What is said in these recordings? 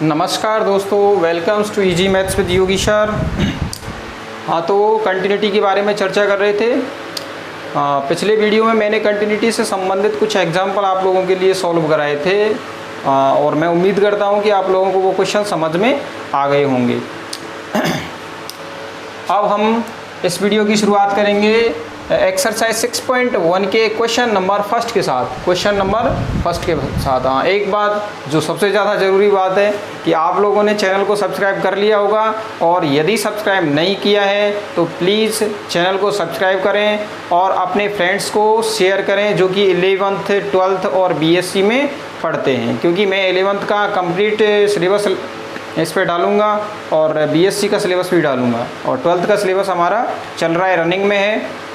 नमस्कार दोस्तों, welcomes to easy maths with Yogi sir. हाँ, तो कंटिन्यूटी के बारे में चर्चा कर रहे थे। पिछले वीडियो में मैंने कंटिन्यूटी से संबंधित कुछ एग्जाम्पल आप लोगों के लिए सॉल्व कराए थे और मैं उम्मीद करता हूँ कि आप लोगों को वो क्वेश्चन समझ में आ गए होंगे। अब हम इस वीडियो की शुरुआत करेंगे एक्सरसाइज 6.1 के क्वेश्चन नंबर फर्स्ट के साथ। हाँ, एक बात जो सबसे ज़्यादा ज़रूरी बात है कि आप लोगों ने चैनल को सब्सक्राइब कर लिया होगा, और यदि सब्सक्राइब नहीं किया है तो प्लीज़ चैनल को सब्सक्राइब करें और अपने फ्रेंड्स को शेयर करें जो कि 11th 12th और बीएससी में पढ़ते हैं, क्योंकि मैं 11th का कंप्लीट सिलेबस इस पर डालूंगा और बीएससी का सिलेबस भी डालूंगा, और 12th का सिलेबस हमारा चल रहा है, रनिंग में है।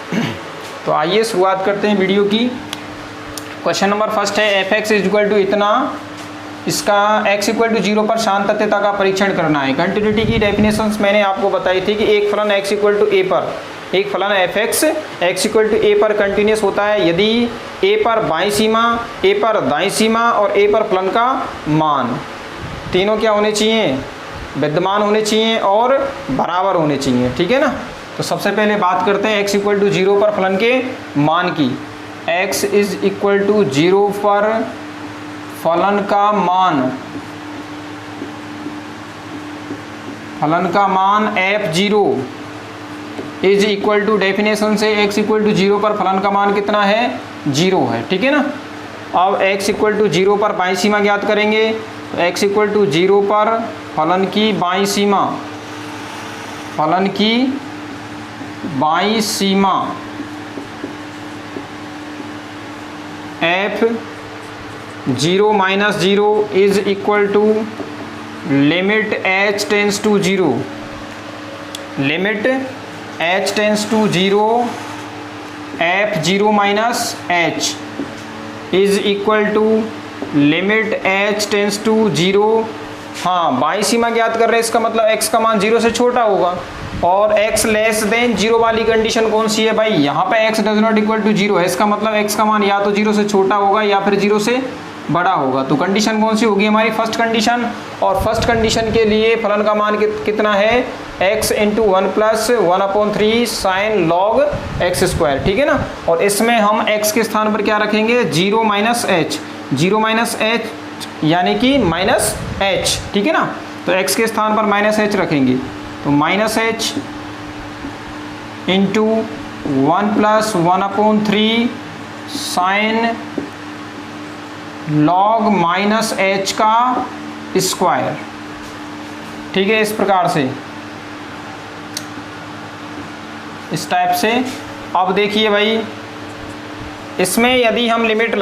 तो आइए शुरुआत करते हैं वीडियो की। क्वेश्चन नंबर फर्स्ट है f x is equal to इतना, इसका x इक्वल टू 0 पर शांतता का परीक्षण करना है। कंटिन्यूटी की डेफिनेशंस मैंने आपको बताई थी कि एक फलन x इक्वल टू a पर, एक फलन f x x equal to a पर कंटिन्यूस होता है यदि a पर बाईं सीमा, a पर दाईं सीमा और a पर फलन का मान तीनों क्या होने चाहिए, विद्यमान होने चाहिए और बराबर होने चाहिए। ठीक है ना। तो सबसे पहले बात करते हैं x इक्वल टू 0 पर फलन के मान की। x इज इक्वल टू 0 पर फलन का मान f0 is equal to, definition से x इक्वल टू 0 पर फलन का मान कितना है, 0 है। ठीक है ना। अब x इक्वल टू 0 पर बाईं सीमा ज्ञात करेंगे। तो x इक्वल टू 0 पर फलन की बाईं सीमा f0 minus 0 is equal to limit h tends to 0, limit h tends to 0 f0 minus h is equal to limit h tends to 0। हाँ, बाईं सीमा ज्ञात कर रहे हैं, इसका मतलब x का मान 0 से छोटा होगा, और x लेस देन 0 वाली कंडीशन कौन सी है भाई, यहाँ पे x does not equal to 0 है, इसका मतलब x का मान या तो 0 से छोटा होगा या फिर 0 से बड़ा होगा। तो कंडीशन कौन सी होगी हमारी, फर्स्ट कंडीशन। और फर्स्ट कंडीशन के लिए फलन का मान कितना है, x into 1 plus 1/3 sign log x square. ठीक है ना। और इसमें हम x के स्थान पर क्या रखेंगे, 0 माइनस h, यानी कि माइनस h। ठीक है ना। तो x के स्थान पर माइनस h रखेंगे, तो minus h into 1 plus 1/3 sign log minus h का स्क्वायर। ठीक है, इस प्रकार से, इस टाइप से। अब देखिए भाई, इसमें यदि हम लिमिट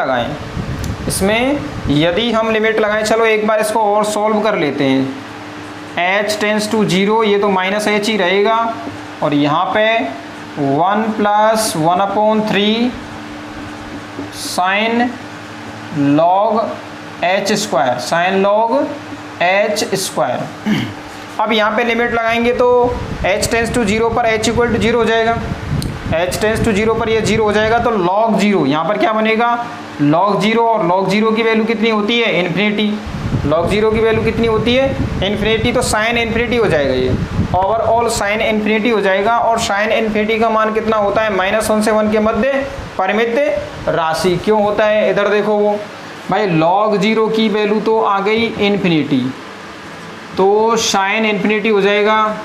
लगाएं, चलो एक बार इसको और सॉल्व कर लेते हैं। h टेंस टू 0, ये तो माइनस h ही रहेगा, और यहाँ पे 1 plus 1/3 sign log h square, अब यहाँ पे लिमिट लगाएंगे तो h टेंस टू 0 पर h इक्वल टू 0 हो जाएगा, h टेंस टू 0 पर ये 0 हो जाएगा, तो log 0 यहाँ पर क्या बनेगा, log 0, और log 0 की वैल्यू कितनी होती है, इन्फिनिटी। log 0 की वैल्यू कितनी होती है, इन्फिनिटी, तो साइन इन्फिनिटी हो जाएगा, ये ओवरऑल साइन इन्फिनिटी हो जाएगा। और साइन इन्फिनिटी का मान कितना होता है, -1 से 1 के मध्य परिमित राशि। क्यों होता है, इधर देखो वो भाई, log 0 की वैल्यू तो आ गई इन्फिनिटी, तो साइन इन्फिनिटी हो जाएगा।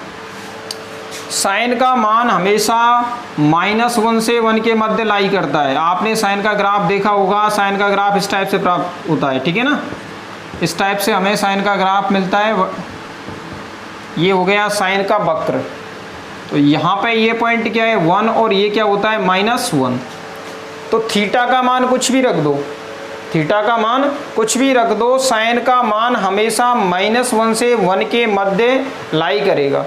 साइन का मान हमेशा -1 से 1 के मध्य लाई करता है। आपने साइन का ग्राफ देखा होगा, साइन का ग्राफ इस टाइप से प्राप्त होता है। ठीक है ना। इस टाइप से हमें साइन का ग्राफ मिलता है, ये हो गया साइन का वक्र। तो यहाँ पे ये पॉइंट क्या है, 1, और ये क्या होता है, -1। तो थीटा का मान कुछ भी रख दो, साइन का मान हमेशा -1 से 1 के मध्य लाई करेगा।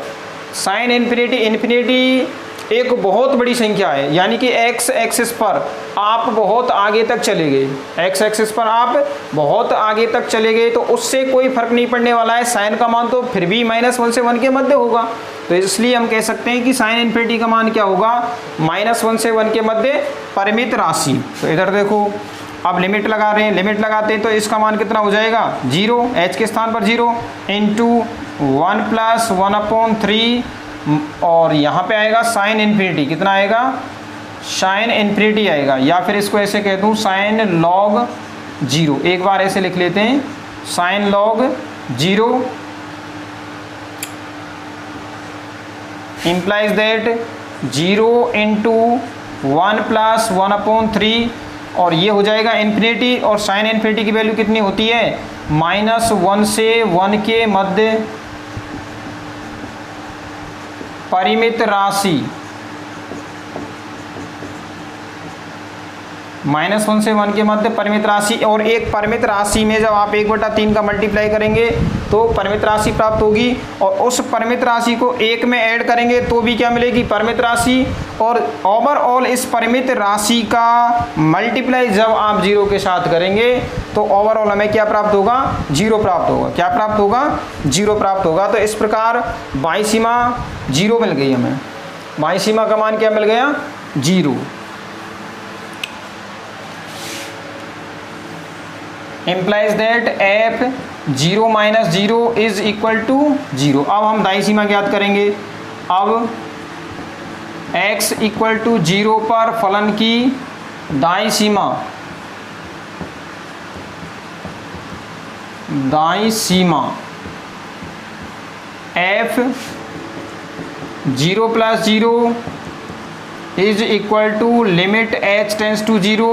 साइन इन्फिनिटी एक बहुत बड़ी संख्या है, यानी कि x एक्सिस पर आप बहुत आगे तक चले गए, तो उससे कोई फर्क नहीं पड़ने वाला है, साइन का मान तो फिर भी -1 से 1 के मध्य होगा। तो इसलिए हम कह सकते हैं कि साइन इन्फिनिटी का मान क्या होगा, -1 से 1 के मध्य परिमित राशि। तो इधर देखो अब लिमिट लगा रहे हैं, लिमिट लगाते हैं तो इसका मान कितना हो जाएगा 0, h के स्थान पर 0 इंटू 1 प्लस 1/3 और यहाँ पे आएगा साइन इन्फिनिटी, कितना आएगा साइन इन्फिनिटी आएगा, या फिर इसको ऐसे कह दूँ साइन लॉग 0। एक बार ऐसे लिख लेते हैं sign log 0 implies that 0 into 1 plus 1/3 और ये हो जाएगा इन्फिनिटी, और साइन इन्फिनिटी की वैल्यू कितनी होती है -1 से 1 के मध्य परिमित राशि, -1 से 1 के मध्य परिमित राशि। और एक परिमित राशि में जब आप 1/3 का मल्टीप्लाई करेंगे तो परिमित राशि प्राप्त होगी, और उस परिमित राशि को 1 में ऐड करेंगे तो भी क्या मिलेगी परिमित राशि, और ओवरऑल इस परिमित राशि का मल्टीप्लाई जब आप 0 के साथ करेंगे तो ओवरऑल हमें क्या प्राप्त होगा 0 प्राप्त होगा। क्या प्राप्त होगा 0 प्राप्त होगा। तो इस प्रकार बाई सीमा 0 मिल गई हमें, बाई सीमा का मान क्या मिल गया 0। implies that f 0 minus 0 is equal to 0। अब हम दाई सीमा ज्ञात करेंगे। अब x इक्वल टू 0 पर फलन की दाई सीमा, दाई सीमा f 0 plus 0 is equal to limit h tends to 0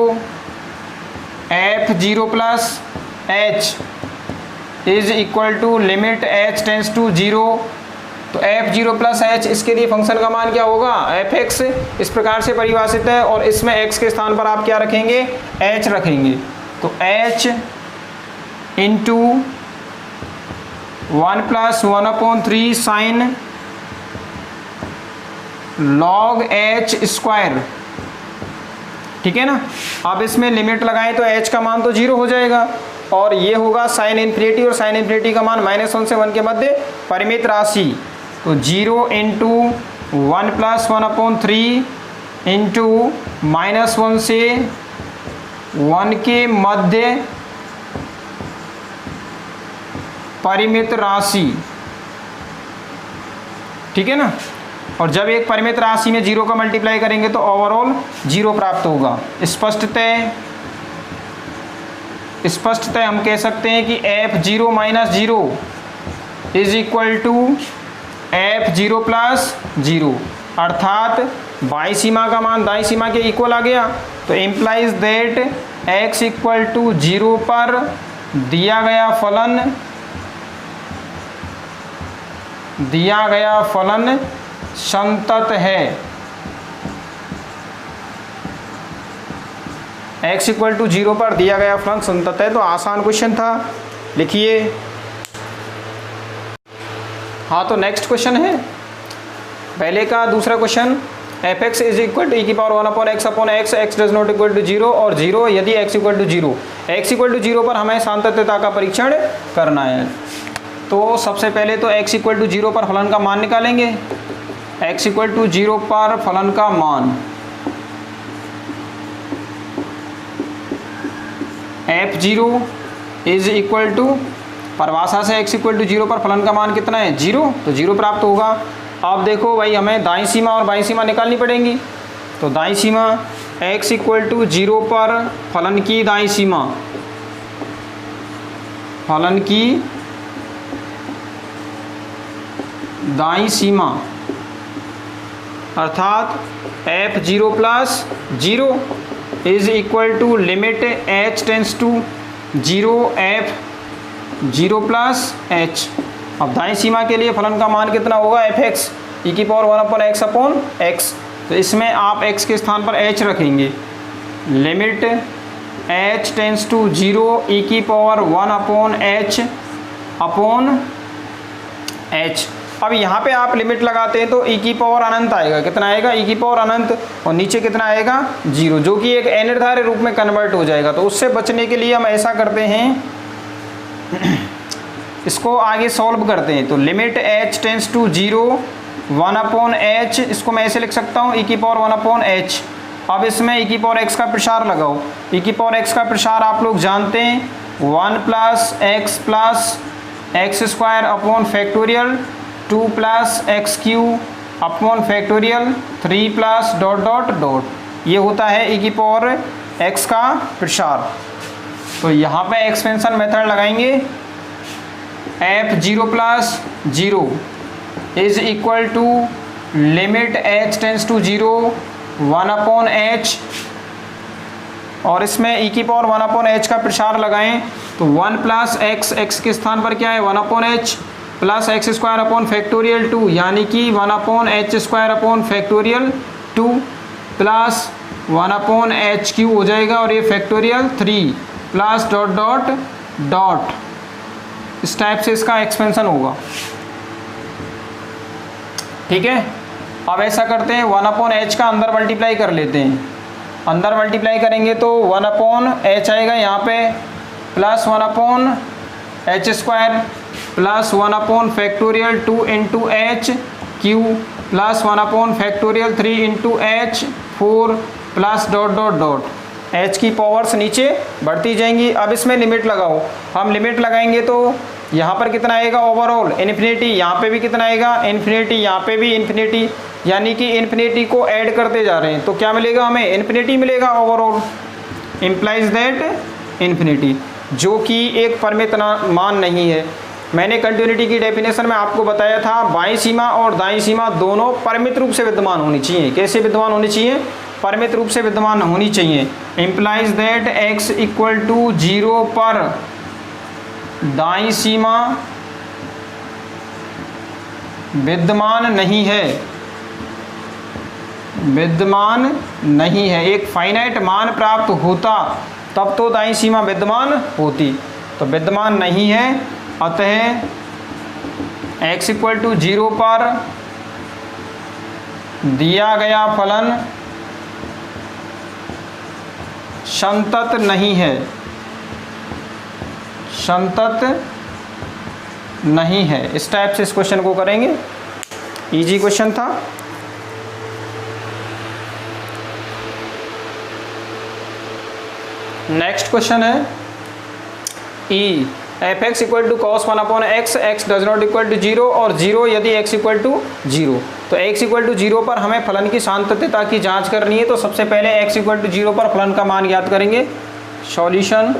f 0 plus h is equal to limit h tends to 0। तो f 0 प्लस h, इसके लिए फंक्शन का मान क्या होगा fx, इस प्रकार से परिभाषित है, और इसमें x के स्थान पर आप क्या रखेंगे h रखेंगे। तो h into 1 plus 1/3 sign log h square, ठीक है ना। अब इसमें लिमिट लगाएं तो h का मान तो 0 हो जाएगा, और ये होगा साइन इन्फिनिटी, और साइन इन्फिनिटी का मान -1 से 1 के मध्य परिमित राशि। तो 0 इंटू 1 प्लस 1/3 इंटू -1 से 1 के मध्य परिमित राशि, ठीक है ना। और जब एक परिमित राशि में 0 का मल्टीप्लाई करेंगे तो ओवरऑल 0 प्राप्त होगा। स्पष्टतः हम कह सकते हैं कि f 0 minus 0 is equal to f 0 plus 0, अर्थात बाई सीमा का मान दाई सीमा के इक्वल आ गया। तो implies that x equal to 0 पर दिया गया फलन संतत है। x इक्वल टू 0 पर दिया गया फलन संतत है। तो आसान क्वेश्चन था, लिखिए। हाँ, तो नेक्स्ट क्वेश्चन है पहले का दूसरा question, fx is equal to e⁻1/x/x, x does not equal to 0 और 0 यदि x equal to 0। x equal to 0 पर हमें सातत्यता का परीक्षण करना है। तो सबसे पहले तो x इक्वल टू 0 पर फलन का मान निकालेंगे। x इक्वल टू 0 पर फलन का मान f0 इज इक्वल टू, परिभाषा से x इक्वल टू 0 पर फलन का मान कितना है 0, तो 0 प्राप्त होगा। अब देखो भाई, हमें दाईं सीमा और बाईं सीमा निकालनी पड़ेंगी। तो दाईं सीमा x इक्वल टू 0 पर फलन की दाईं सीमा, फलन की दाईं सीमा अर्थात f 0 plus 0 is equal to limit h tends to 0 f 0 plus h। अब दाईं सीमा के लिए फलन का मान कितना होगा fx e⁻1/x/x। तो इसमें आप x के स्थान पर h रखेंगे, limit h tends to 0 e⁻1/h upon h। अब यहाँ पे आप लिमिट लगाते हैं तो e की पावर अनंत आएगा, कितना आएगा e की पावर अनंत, और नीचे कितना आएगा 0, जो कि एक अनिर्धार्य रूप में कन्वर्ट हो जाएगा। तो उससे बचने के लिए हम ऐसा करते हैं, इसको आगे सॉल्व करते हैं। तो limit h tends to 0 1/h, इसको मैं ऐसे लिख सकता हूँ e⁻1/h अब इसमें e की पावर x का प्रसार लगाओ। e की पावर x का प्रसार आप लोग जानते हैं 1 plus x square upon factorial 2 plus x Q upon factorial 3 plus dot dot dot, ये होता है e की पावर x का प्रसार। तो यहाँ पे एक्सपेंशन मेथड लगाएंगे f0 plus 0 is equal to limit h tends to 0 1 upon h, और इसमें e की पावर 1 अपॉन h का प्रसार लगाएं तो 1 प्लस x के स्थान पर क्या है 1 upon h plus x square upon factorial 2, यानी कि 1 upon H square upon factorial 2 plus 1 upon H Q हो जाएगा, और ये factorial 3 plus dot dot dot, इस टाइप से इसका एक्सपेंशन होगा। ठीक है, अब ऐसा करते हैं 1 अपॉन एच का अंदर मल्टीप्लाई कर लेते हैं। अंदर मल्टीप्लाई करेंगे तो 1 अपॉन एच आएगा यहाँ पे plus 1 upon H square plus 1 upon factorial 2 into H Q plus 1 upon factorial 3 into H 4 plus dot dot dot, H की पावर्स नीचे बढ़ती जाएंगी। अब इसमें लिमिट लगाओ, हम लिमिट लगाएंगे तो यहाँ पर कितना आएगा ओवरऑल इन्फिनिटी, यहाँ पे भी कितना आएगा इन्फिनिटी, यहाँ पे भी इन्फिनिटी, यानी कि इन्फिनिटी को ऐड करते जा रहे हैं तो क्या मिलेगा हमें इन्फिनिटी मिलेगा ओवरऑल, इम्प्लाइज दैट इन्फिनिटी, जो कि एक परिमित मान नहीं है। मैंने कंटिन्यूटी की डेफिनेशन में आपको बताया था बाईं सीमा और दाईं सीमा दोनों परिमित रूप से विद्यमान होनी चाहिए। कैसे विद्यमान होनी चाहिए, परिमित रूप से विद्यमान होनी चाहिए। Implies that x equal to 0 पर दाईं सीमा विद्यमान नहीं है, विद्यमान नहीं है। एक फाइनाइट मान प्राप्त होता तब तो दाईं सीमा विद्यमान होती, तो विद्यमान नहीं है, अतः x इक्वल टू 0 पर दिया गया फलन संतत नहीं है, संतत नहीं है। इस टाइप से इस क्वेश्चन को करेंगे, इजी क्वेश्चन था। नेक्स्ट क्वेश्चन है ई f x equal to cos 1 upon x, x does not equal to 0 और 0 यदि x इक्वल टू 0। तो x इक्वल टू 0 पर हमें फलन की शांतता की जांच करनी है। तो सबसे पहले x इक्वल टू 0 पर फलन का मान ज्ञात करेंगे। सॉल्यूशन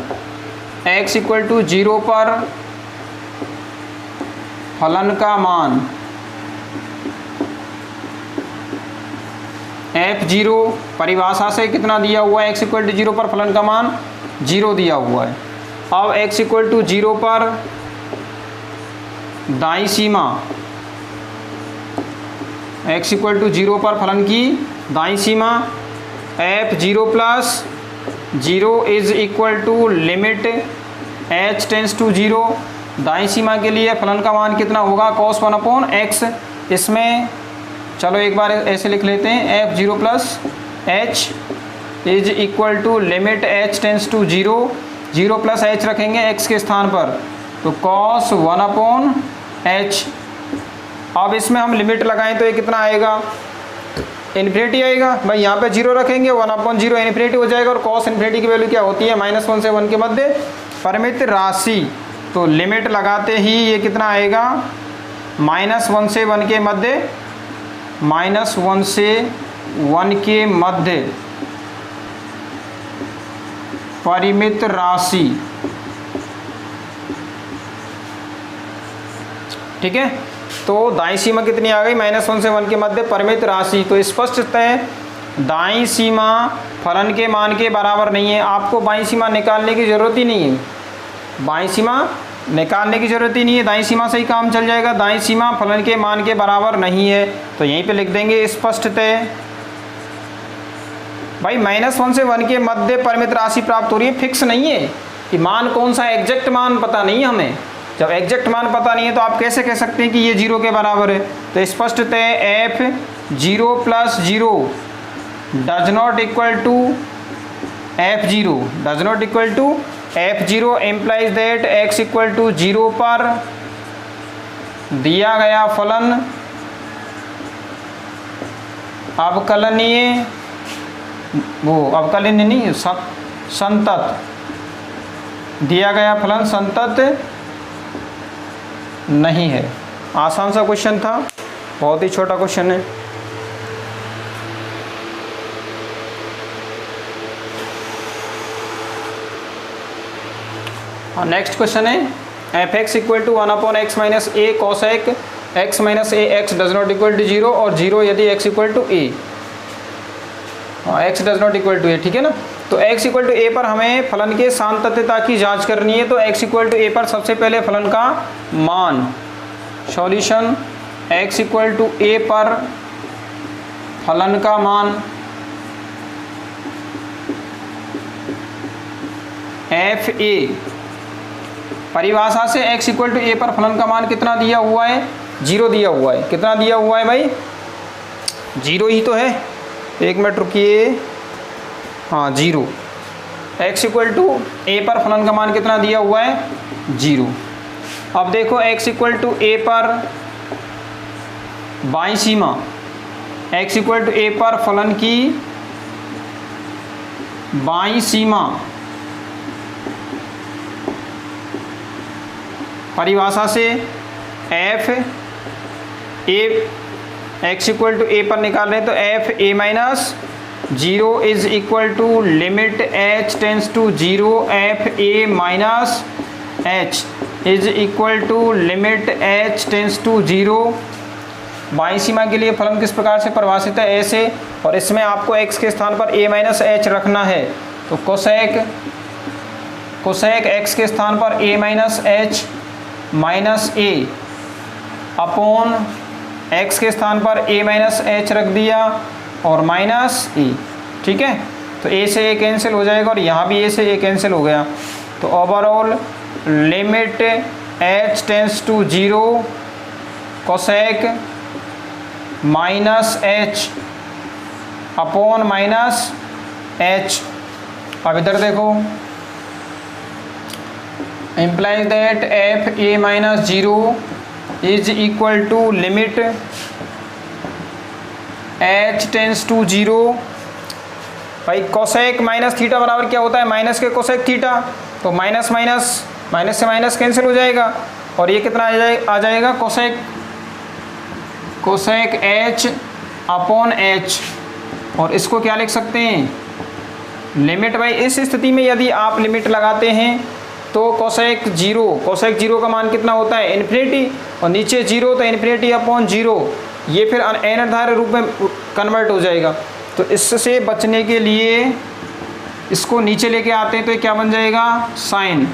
x इक्वल टू 0 पर फलन का मान f0 परिभाषा से कितना दिया हुआ है, x इक्वल टू 0 पर फलन का मान 0 दिया हुआ है। अब x इक्वल टू 0 पर दाईं सीमा, x इक्वल टू 0 पर फलन की दाईं सीमा f0 plus 0 is equal to limit h tends to 0। दाईं सीमा के लिए फलन का मान कितना होगा cos 1 अपॉन x। इसमें चलो एक बार ऐसे लिख लेते हैं f0 plus h is equal to limit h tends to 0, 0 plus h रखेंगे x के स्थान पर तो cos 1 अपॉन h। अब इसमें हम लिमिट लगाएं तो ये कितना आएगा इन्फिनिटी आएगा। भाई यहाँ पे 0 रखेंगे 1 अपॉन 0 इन्फिनिटी हो जाएगा, और cos इन्फिनिटी की वैल्यू क्या होती है -1 से 1 के मध्य परिमित राशि। तो लिमिट लगाते ही ये कितना आएगा -1 से 1 के मध्य, -1 से 1 के मध्य परिमित राशि। ठीक है, तो दाईं सीमा कितनी आ गई -1 से 1 के मध्य परिमित राशि। तो स्पष्टतः दाईं सीमा फलन के मान के बराबर नहीं है। आपको बाईं सीमा निकालने की ज़रूरत ही नहीं है, बाईं सीमा निकालने की ज़रूरत ही नहीं है, दाईं सीमा से ही काम चल जाएगा। दाईं सीमा फलन के मान के बराबर नहीं है तो यहीं पे लिख देंगे स्पष्टतः। भाई -1 से 1 के मध्य परिमित राशि प्राप्त हो रही है, फिक्स नहीं है कि मान कौन सा, एग्जैक्ट मान पता नहीं है हमें। जब एग्जैक्ट मान पता नहीं है तो आप कैसे कह सकते हैं कि ये 0 के बराबर है। तो स्पष्टतः f0 plus 0 does not equal to f0, does not equal to f0 implies that x equal to 0 पर दिया गया फलन अवकलनीय वो अवकलन नहीं, संतत, दिया गया फलन संतत नहीं है। आसान सा क्वेश्चन था, बहुत ही छोटा क्वेश्चन है। नेक्स्ट क्वेश्चन है f x equal to 1/x minus a cosec x minus a x does not equal to 0 और 0 यदि x equal to a, x does not equal to a, ठीक है ना। तो x इक्वल टू ए पर हमें फलन के सांतत्यता की जांच करनी है। तो x इक्वल टू ए पर सबसे पहले फलन का मान, solution x equal to a पर फलन का मान एफ ए, परिभाषा से x इक्वल टू ए पर फलन का मान कितना दिया हुआ है, 0 दिया हुआ है। कितना दिया हुआ है भाई, 0 ही तो है। एक मिनट रुकिए, हाँ 0। x इक्वल टू ए पर फलन का मान कितना दिया हुआ है, 0। अब देखो x इक्वल टू ए पर बाईं सीमा, x इक्वल टू ए पर फलन की बाईं सीमा, परिभाषा से f a x equal to a पर निकाल रहे हैं। तो f a minus 0 is equal to limit h tends to 0 f a minus h is equal to limit h tends to 0। बाईं सीमा के लिए फलन किस प्रकार से परिभाषित है, ऐसे, और इसमें आपको x के स्थान पर a माइनस एच रखना है। तो कोसेक x के स्थान पर a minus h minus A upon x के स्थान पर a माइनस एच रख दिया और माइनस ए, ठीक है। तो a से a कैंसिल हो जाएगा और यहाँ भी a से a कैंसिल हो गया। तो overall limit h tends to 0 cosec minus h upon minus h. अब इधर देखो, implies that f a minus 0 is equal to limit h tends to 0। भाई कोसेक माइनस थीटा बराबर क्या होता है, माइनस के कोसेक थीटा। तो माइनस माइनस माइनस से माइनस कैंसिल हो जाएगा और ये कितना आ जाएगा कोसेक h अपॉन एच। और इसको क्या लिख सकते हैं, लिमिट। भाई इस स्थिति में यदि आप लिमिट लगाते हैं तो कोसेक 0 का मान कितना होता है, इन्फिनिटी, और नीचे 0 तो इन्फिनिटी अपॉन 0, ये फिर अनिर्धारित रूप में कन्वर्ट हो जाएगा। तो इससे बचने के लिए इसको नीचे लेके आते हैं तो ये क्या बन जाएगा, साइन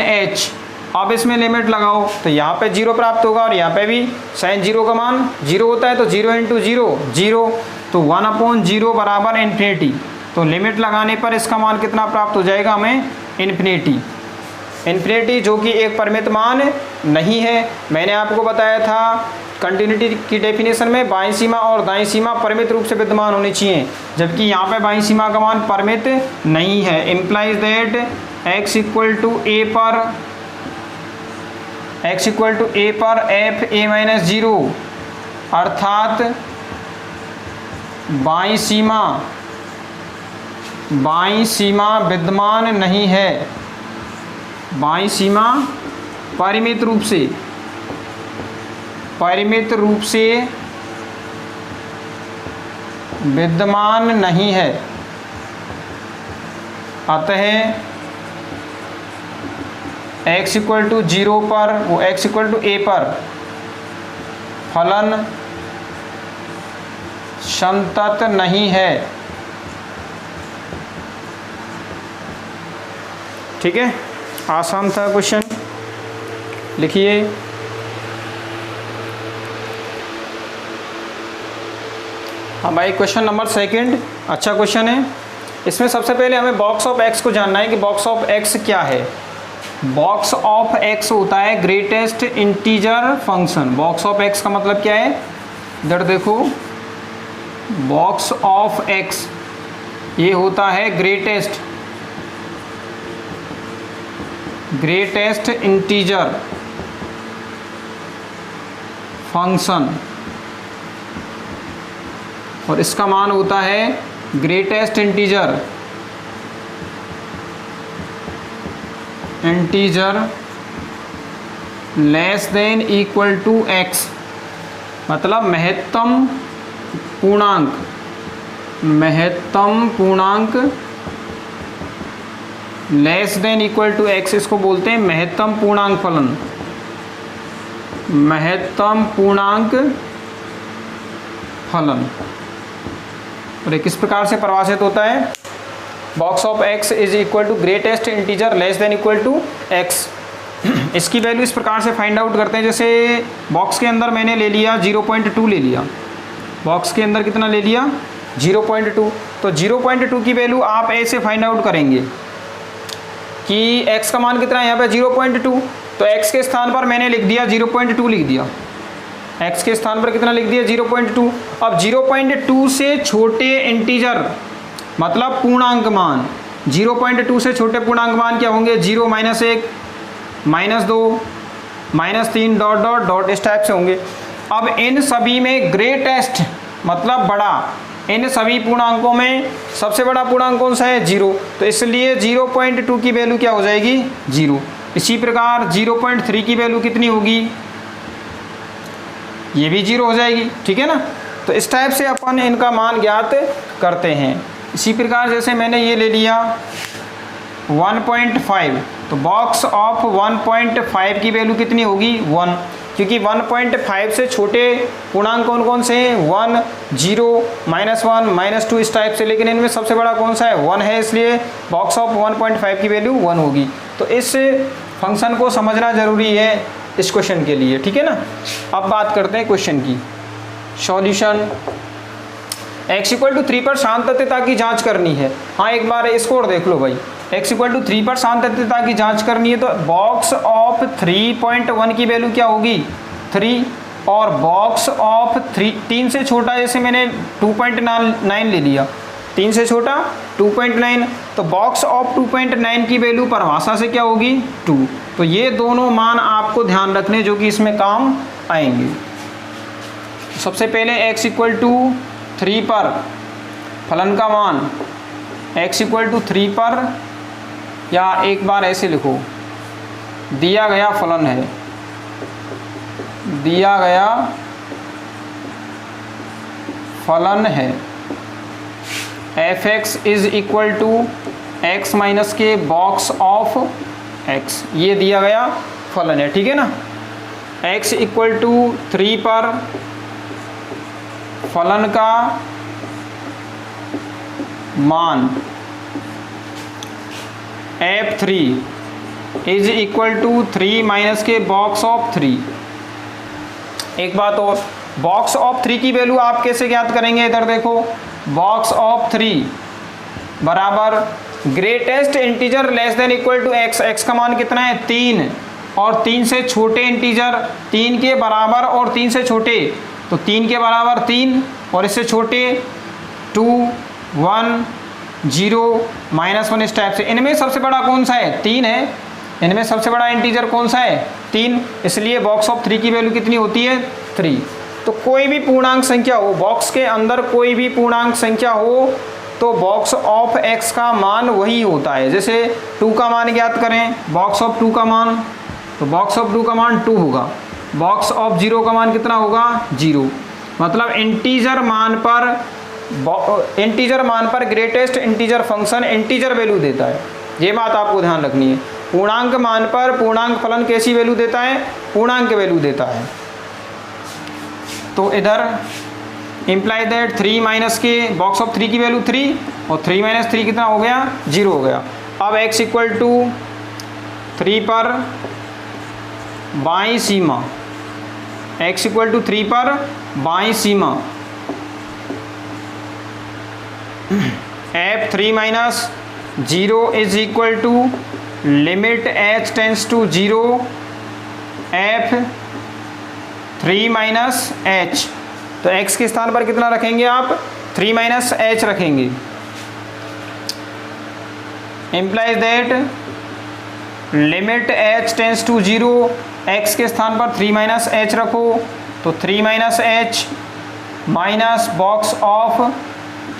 h। अब इसमें लिमिट लगाओ तो यहाँ पे 0 प्राप्त होगा और यहाँ पे भी साइन 0 का मान 0 होता है। तो 0 इंटू 0, तो 1/0 बराबर इन्फिनिटी। तो लिमिट लगाने पर इसका मान कितना प्राप्त हो जाएगा हमें, इन्फिनिटी, जो कि एक परिमित मान नहीं है। मैंने आपको बताया था कंटिन्यूटी की डेफिनेशन में बाईं सीमा और दाईं सीमा परिमित रूप से विद्यमान होनी चाहिए, जबकि यहाँ पे बाईं सीमा का मान परिमित नहीं है। Implies that x equal to a पर एफ ए माइनस 0, अर्थात बाईं सीमा विद्यमान नहीं है। बाईं सीमा परिमित रूप से विद्यमान नहीं है। अतः x इक्वल टू 0 पर, वो x इक्वल टू a पर फलन संतत नहीं है। ठीक है, आसान था क्वेश्चन, लिखिए। हाँ भाई, क्वेश्चन नंबर 2 अच्छा क्वेश्चन है। इसमें सबसे पहले हमें बॉक्स ऑफ एक्स को जानना है कि बॉक्स ऑफ एक्स क्या है। बॉक्स ऑफ एक्स होता है greatest integer function. Box of x का मतलब क्या है, इधर देखो, बॉक्स ऑफ एक्स ये होता है ग्रेटेस्ट इंटीजर फंक्शन, और इसका मान होता है greatest integer less than equal to x, मतलब महत्तम पूर्णांक less than equal to x, इसको बोलते हैं महत्तम पूर्णांक फलन। और ये किस प्रकार से परिभाषित होता है? Box of x is equal to greatest integer less than equal to x. इसकी वैल्यू इस प्रकार से फाइंड आउट करते हैं, जैसे बॉक्स के अंदर मैंने ले लिया 0.2 ले लिया, बॉक्स के अंदर कितना ले लिया 0.2, तो 0.2 की वैल्यू आप ऐसे फाइंड आउट करेंगे कि x का मान कितना है यहाँ पे 0.2, तो x के स्थान पर मैंने लिख दिया 0.2 लिख दिया, x के स्थान पर कितना लिख दिया 0.2। अब 0.2 से छोटे इंटीजर मतलब पूर्णांक मान, 0.2 से छोटे पूर्णांक मान क्या होंगे? 0, -1, -2, -3 डॉट डॉट डॉट इस टाइप से होंगे। अब इन सभी में ग्रेटेस्ट मतलब बड़ा, इन सभी पूर्णांकों में सबसे बड़ा पूर्णांक कौन सा है? 0, तो इसलिए 0.2 की वैल्यू क्या हो जाएगी? 0। इसी प्रकार 0.3 की वैल्यू कितनी होगी? ये भी 0 हो जाएगी, ठीक है ना। तो इस टाइप से अपन इनका मान ज्ञात करते हैं। इसी प्रकार जैसे मैंने ये ले लिया 1.5, तो बॉक्स ऑफ 1.5 की वैल्यू कितनी होगी? 1, क्योंकि 1.5 से छोटे पूर्णांक कौन कौन से हैं? 1, 0, -1, -2 इस टाइप से, लेकिन इनमें सबसे बड़ा कौन सा है? 1 है, इसलिए बॉक्स ऑफ 1.5 की वैल्यू 1 होगी। तो इस फंक्शन को समझना जरूरी है इस क्वेश्चन के लिए, ठीक है ना। अब बात करते हैं क्वेश्चन की। सॉल्यूशन x = 3 पर शांतता की जांच करनी है। हाँ, एक बार इसको और देख लो भाई, x = 3 पर शांतता की जांच करनी है, तो बॉक्स ऑफ 3.1 की वैल्यू क्या होगी? 3, और बॉक्स ऑफ 3 से छोटा, जैसे मैंने 2.9 ले लिया, 3 से छोटा 2.9, तो बॉक्स ऑफ 2.9 की वैल्यू परिभाषा से क्या होगी? 2। तो ये दोनों मान आपको ध्यान रखने जो कि इसमें काम आएंगे। सबसे पहले x = 3 पर फलन का मान, x = 3 पर, या एक बार ऐसे लिखो, दिया गया फलन है, दिया गया फलन है f(x) = x - के बॉक्स ऑफ x, ये दिया गया फलन है, ठीक है ना। x = 3 पर फलन का मान f(3) = 3 - के बॉक्स ऑफ 3। एक बात और, बॉक्स ऑफ 3 की वैल्यू आप कैसे ज्ञात करेंगे? इधर देखो, बॉक्स ऑफ 3 बराबर greatest integer less than equal to x, x का मान कितना है? 3, और 3 से छोटे इंटीजर 3 के बराबर और 3 से छोटे, तो 3 के बराबर 3 और इससे छोटे 2, 1, 0, -1 इस टाइप से। इनमें सबसे बड़ा कौन सा है? 3 है। इनमें सबसे बड़ा इंटीजर कौन सा है? 3, इसलिए बॉक्स ऑफ 3 की वैल्यू कितनी होती है? 3। तो कोई भी पूर्णांक संख्या हो, बॉक्स के अंदर कोई भी पूर्णांक संख्या हो, तो बॉक्स ऑफ x का मान वही होता है। जैसे 2 का मान ज्ञात करें, बॉक्स ऑफ 2 का मान, तो बॉक्स ऑफ 2 का मान 2 होगा। बॉक्स ऑफ 0 का मान कितना होगा? 0। मतलब इंटीजर मान पर greatest integer function integer value देता है, ये बात आपको ध्यान रखनी है। पूर्णांक मान पर पूर्णांक फलन कैसी वैल्यू देता है? पूर्णांक वैल्यू देता है। तो इधर इम्प्लाई दैट 3 - के बॉक्स ऑफ 3 की वैल्यू 3, और 3 - 3 कितना हो गया? 0 हो गया। अब x = 3 पर बाईं सीमा, x = 3 पर बाईं सीमा f(3 - 0) = limit h tends to 0 f(3 - h), तो x के स्थान पर कितना रखेंगे आप? 3 - h रखेंगे। Implies that limit h tends to 0, x के स्थान पर 3 - h रखो, तो 3 - h minus box of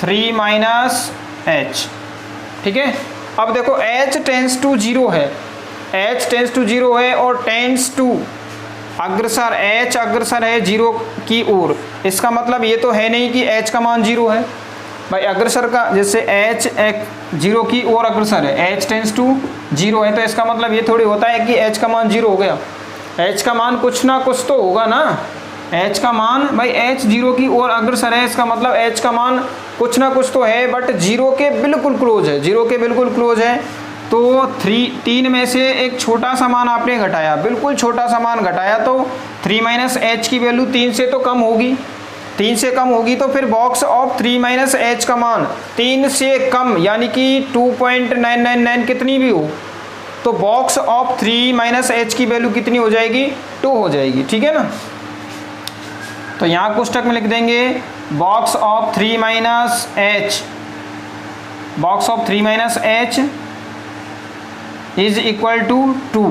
3 minus H. ठीक है, अब देखो h टेंस टू 0 है, h टेंस टू 0 है और टेंस टू अग्रसर, h अग्रसर है 0 की ओर। इसका मतलब ये तो है नहीं कि h का मान 0 है भाई, अग्रसर का जैसे h 0 की ओर अग्रसर है, h टेंस टू 0 है, तो इसका मतलब ये थोड़ी होता है कि h का मान 0 हो गया। h का मान कुछ ना कुछ तो होगा ना, h का मान भाई h 0 की ओर अग्रसर है, इसका मतलब h का मान कुछ ना कुछ तो है, बट 0 के बिल्कुल क्लोज है, 0 के बिल्कुल क्लोज है। तो 3 में से एक छोटा सा मान आपने घटाया, बिल्कुल छोटा सा मान घटाया, तो 3 माइनस एच की वैल्यू 3 से तो कम होगी, 3 से कम होगी, तो फिर बॉक्स ऑफ 3 माइनस एच का मान 3 से कम यानी कि 2.999 कितनी भी हो, तो बॉक्स ऑफ 3 माइनस एच की वैल्यू कितनी हो जाएगी, 2 हो जाएगी। ठीक है ना, तो यहाँ कोष्टक में लिख देंगे box of 3 minus h, box of 3 minus h is equal to 2।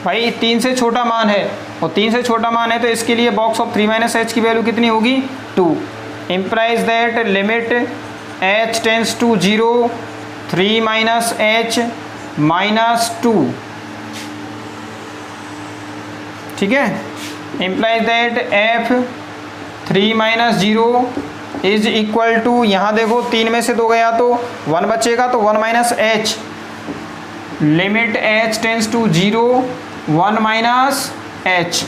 भाई 3 से छोटा मान है और 3 से छोटा मान है, तो इसके लिए बॉक्स ऑफ 3 माइनस एच की वैल्यू कितनी होगी, 2। Implies that limit h tends to 0 3 minus h minus 2। ठीक है, implies that f 3 minus 0 is equal to, यहाँ देखो 3 में से 2 गया तो 1 बचेगा, तो 1 minus h, limit h tends to 0 1 minus h.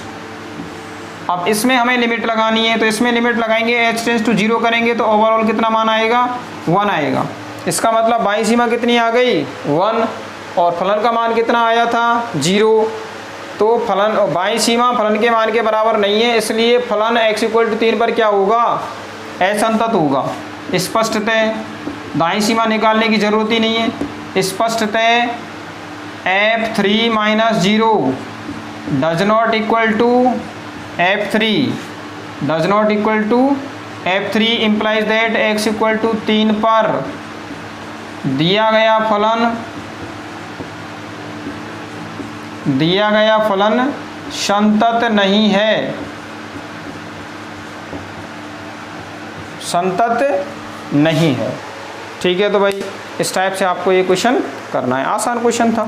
अब इसमें हमें लिमिट लगानी है, तो इसमें लिमिट लगाएंगे, एच टेंस टू 0 करेंगे तो ओवरऑल कितना मान आएगा, 1 आएगा। इसका मतलब बाईं सीमा कितनी आ गई, 1, और फलन का मान कितना आया था, 0। तो फलन बाईं सीमा फलन के मान के बराबर नहीं है, इसलिए फलन x इक्वल टू 3 पर क्या होगा, असंतत होगा। स्पष्टतः दाईं सीमा निकालने की जरूरत ही नहीं है, स्पष्टतः f3 minus 0 does not equal to f3, does not equal to f3 implies that x equal to 3 पर दिया गया फलन संतत नहीं है, संतत नहीं है। ठीक है, तो भाई इस टाइप से आपको ये क्वेश्चन करना है, आसान क्वेश्चन था।